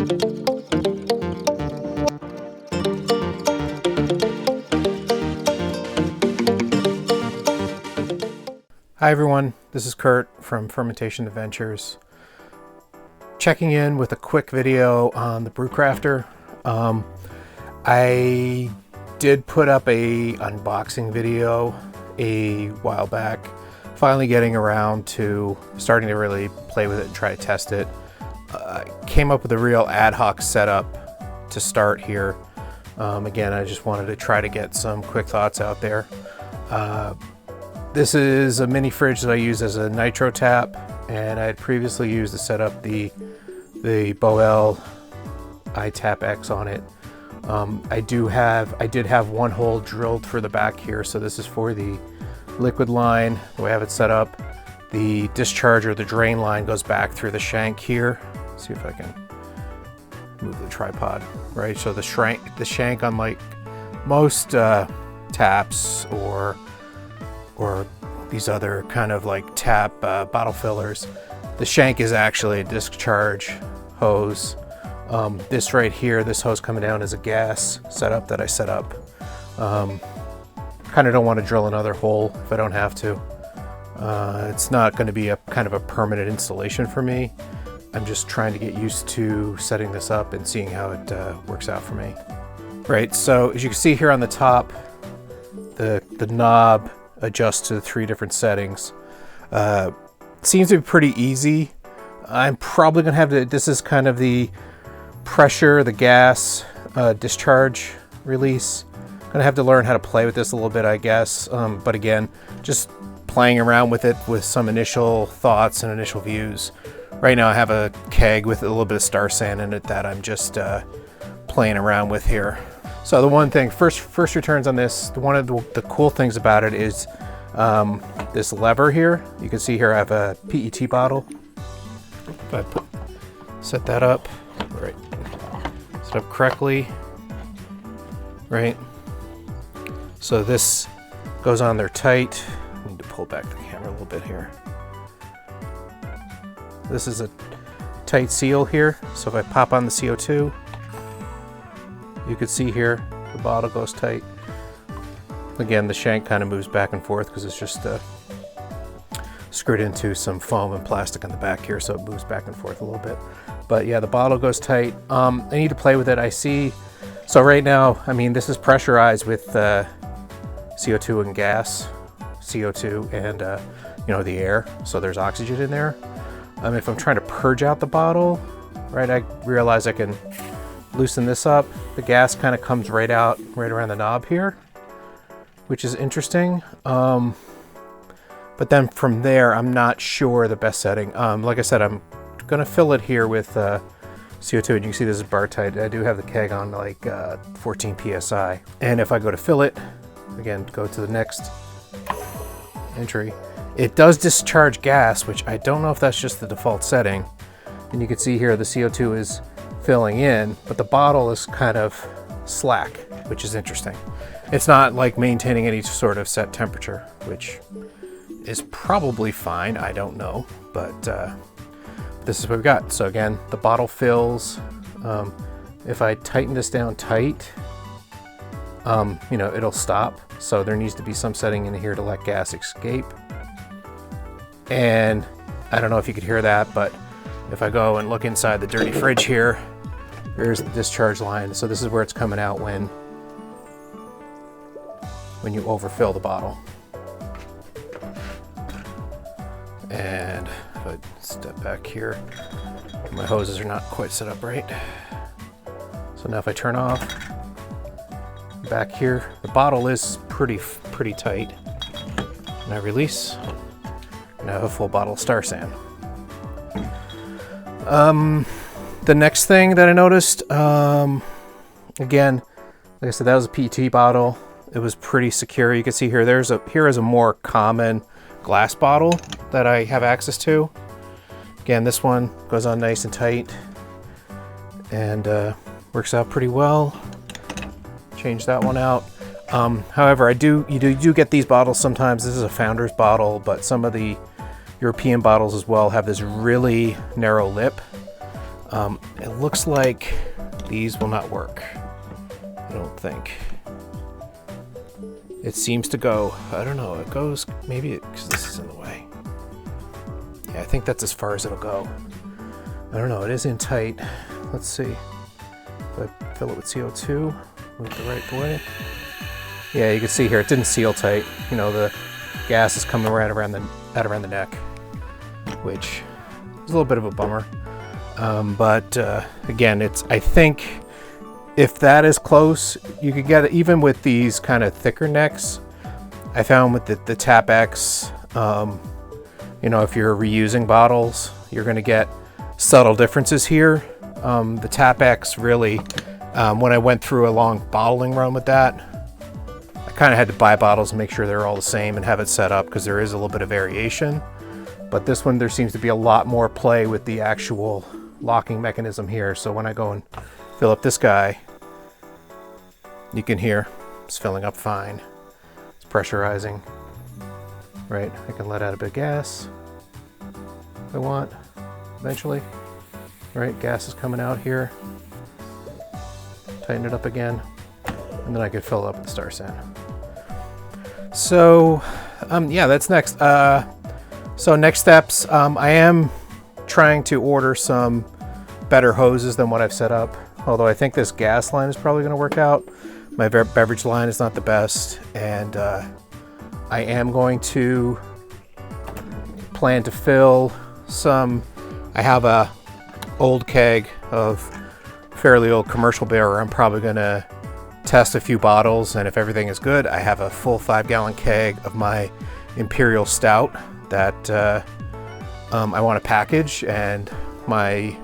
Hi everyone, this is Kurt from Fermentation Adventures. Checking in with a quick video on the Brew Crafter. I did put up a unboxing video a while back, finally getting around to starting to really play with it and try to test it. I came up with a real ad hoc setup to start here. Again, I just wanted to try to get some quick thoughts out there. This is a mini fridge that I use as a nitro tap, and I had previously used to set up the Boel iTap X on it. I did have one hole drilled for the back here, so this is for the liquid line. The way I have it set up, the discharge or the drain line goes back through the shank here. Let's see if I can move the tripod, right? So the shank, unlike most taps or these other kind of like tap bottle fillers, the shank is actually a discharge hose. This right here, this hose coming down is a gas setup that I set up. Kind of don't want to drill another hole if I don't have to. It's not going to be a kind of a permanent installation for me. I'm just trying to get used to setting this up and seeing how it works out for me. Right, so as you can see here on the top, the knob adjusts to the 3 different settings. Seems to be pretty easy. I'm probably gonna have to, this is kind of the pressure, the gas discharge release. Gonna have to learn how to play with this a little bit, I guess. But again, just playing around with it with some initial thoughts and initial views. Right now I have a keg with a little bit of star sand in it that I'm just playing around with here. So the one thing, first returns on this, one of the cool things about it is this lever here. You can see here I have a PET bottle. If I set that up, right, set up correctly, right? So this goes on there tight. I need to pull back the camera a little bit here. This is a tight seal here. So if I pop on the CO2, you can see here the bottle goes tight. Again, the shank kind of moves back and forth because it's just screwed into some foam and plastic on the back here, so it moves back and forth a little bit. But yeah, the bottle goes tight. I need to play with it. I see. So right now, I mean, this is pressurized with CO2 and gas, CO2 and you know, the air. So there's oxygen in there. If I'm trying to purge out the bottle, right, I realize I can loosen this up. The gas kind of comes right out, right around the knob here, which is interesting. But then from there, I'm not sure the best setting. Like I said, I'm gonna fill it here with CO2, and you can see this is bar tight. I do have the keg on like 14 PSI. And if I go to fill it, again, go to the next entry, it does discharge gas, which I don't know if that's just the default setting. And you can see here the CO2 is filling in, but the bottle is kind of slack, which is interesting. It's not like maintaining any sort of set temperature, which is probably fine. I don't know, but this is what we've got. So again, the bottle fills. If I tighten this down tight, you know, it'll stop. So there needs to be some setting in here to let gas escape. And I don't know if you could hear that, but if I go and look inside the dirty fridge here, there's the discharge line. So this is where it's coming out when you overfill the bottle. And if I step back here, my hoses are not quite set up right. So now if I turn off, back here, the bottle is pretty tight. And I release, and I have a full bottle of Star San. The next thing that I noticed, again, like I said, that was a PET bottle. It was pretty secure. You can see here, here is a more common glass bottle that I have access to. Again, this one goes on nice and tight and works out pretty well. Change that one out. However, you do get these bottles sometimes. This is a Founder's bottle, but some of the European bottles as well have this really narrow lip. It looks like these will not work. I don't think. It seems to go, I don't know, it goes, maybe because this is in the way. Yeah, I think that's as far as it'll go. I don't know, it is in tight. Let's see. If I fill it with CO2, move the right way. Yeah, you can see here, it didn't seal tight. You know, the gas is coming right around the neck, which is a little bit of a bummer. But again, I think if that is close, you could get it even with these kind of thicker necks. I found with the Tap X, you know, if you're reusing bottles, you're going to get subtle differences here. The Tap X really, when I went through a long bottling run with that, I kind of had to buy bottles and make sure they're all the same and have it set up because there is a little bit of variation. But this one, there seems to be a lot more play with the actual locking mechanism here. So when I go and fill up this guy, you can hear it's filling up fine. It's pressurizing, right? I can let out a bit of gas if I want, eventually, right? Gas is coming out here. Tighten it up again, and then I can fill it up with the Star San. So, yeah, that's next. So next steps, I am trying to order some better hoses than what I've set up. Although I think this gas line is probably going to work out. My beverage line is not the best, and I am going to plan to fill some. I have a old keg of fairly old commercial beer where I'm probably going to test a few bottles, and if everything is good, I have a full 5-gallon keg of my Imperial Stout that I want to package, and my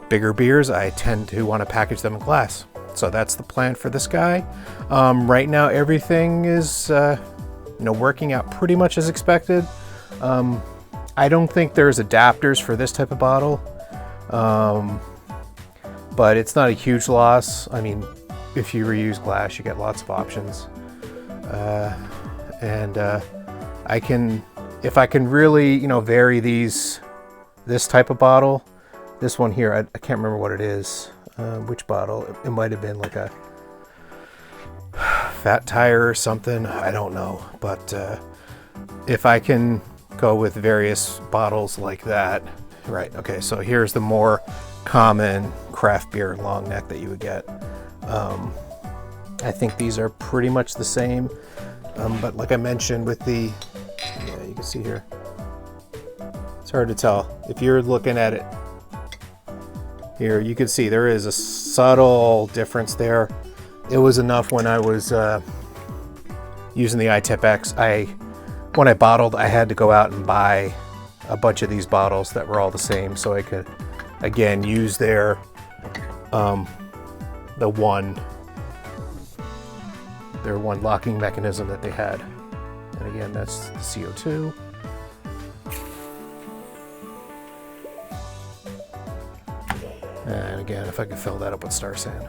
bigger beers, I tend to want to package them in glass. So that's the plan for this guy. Right now, everything is working out pretty much as expected. I don't think there's adapters for this type of bottle, but it's not a huge loss. I mean, if you reuse glass, you get lots of options, and if I can really, vary this type of bottle. This one here, I can't remember what it is. Which bottle? It might have been like a Fat Tire or something. I don't know. But if I can go with various bottles like that. Right, okay, so here's the more common craft beer long neck that you would get. I think these are pretty much the same. But like I mentioned with the, yeah, you can see here. It's hard to tell. If you're looking at it, here you can see there is a subtle difference there. It was enough when I was using the iTap X. When I bottled, I had to go out and buy a bunch of these bottles that were all the same, so I could again use their one locking mechanism that they had. And again, that's the CO2. And again, if I could fill that up with Star San.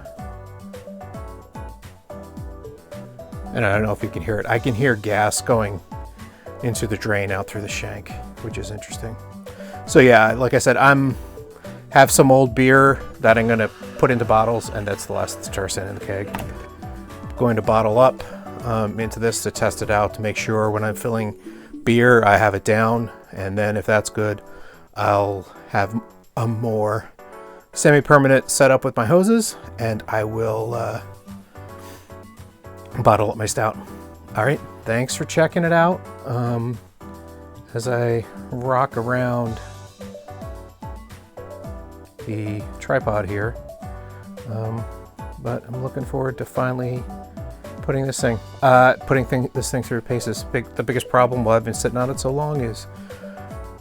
And I don't know if you can hear it. I can hear gas going into the drain out through the shank, which is interesting. So yeah, like I said, have some old beer that I'm gonna put into bottles, and that's the last Star San in the keg. I'm going to bottle up into this to test it out to make sure when I'm filling beer, I have it down. And then if that's good, I'll have a more semi-permanent setup with my hoses, and I will bottle up my stout. All right, thanks for checking it out. As I rock around the tripod here, but I'm looking forward to finally putting this thing through paces. The biggest problem while I've been sitting on it so long is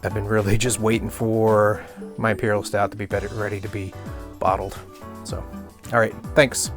I've been really just waiting for my Imperial Stout to be ready to be bottled. So, all right, thanks.